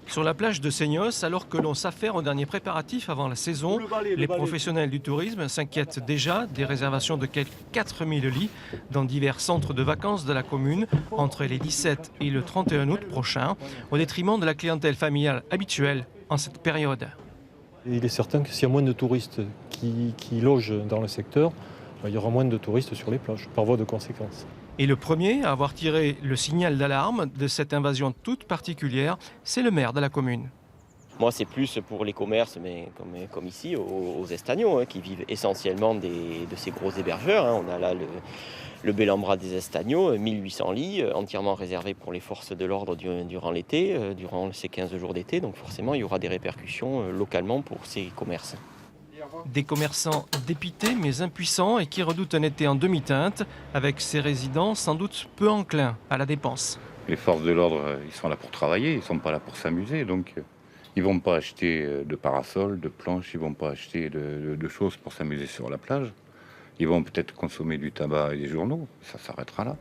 Sur la plage de Seignos, alors que l'on s'affaire aux derniers préparatifs avant la saison, les professionnels du tourisme s'inquiètent déjà des réservations de quelques 4000 lits dans divers centres de vacances de la commune entre les 17 et le 31 août prochain, au détriment de la clientèle familiale habituelle en cette période. Il est certain que s'il y a moins de touristes qui logent dans le secteur, il y aura moins de touristes sur les plages, par voie de conséquence. Et le premier à avoir tiré le signal d'alarme de cette invasion toute particulière, c'est le maire de la commune. Moi, c'est plus pour les commerces, mais comme ici, aux Estagnaux, qui vivent essentiellement de ces gros hébergeurs. On a là le Bel-en-Bras des Estagnaux, 1800 lits, entièrement réservés pour les forces de l'ordre durant l'été, durant ces 15 jours d'été. Donc forcément, il y aura des répercussions localement pour ces commerces. Des commerçants dépités mais impuissants et qui redoutent un été en demi-teinte, avec ces résidents sans doute peu enclins à la dépense. Les forces de l'ordre, ils sont là pour travailler, ils ne sont pas là pour s'amuser. Donc ils ne vont pas acheter de parasols, de planches, ils ne vont pas acheter de choses pour s'amuser sur la plage. Ils vont peut-être consommer du tabac et des journaux, ça s'arrêtera là.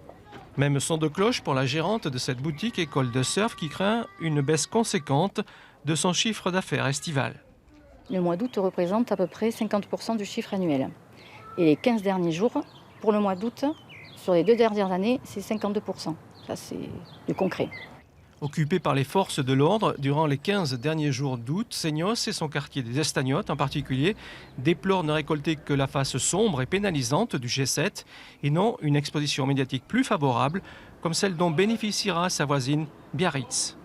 Même son de cloche pour la gérante de cette boutique école de surf qui craint une baisse conséquente de son chiffre d'affaires estival. Le mois d'août représente à peu près 50% du chiffre annuel. Et les 15 derniers jours, pour le mois d'août, sur les 2 dernières années, c'est 52%. Ça, c'est du concret. Occupé par les forces de l'ordre, durant les 15 derniers jours d'août, Seignos et son quartier des Estagnottes en particulier déplorent ne récolter que la face sombre et pénalisante du G7 et non une exposition médiatique plus favorable comme celle dont bénéficiera sa voisine Biarritz.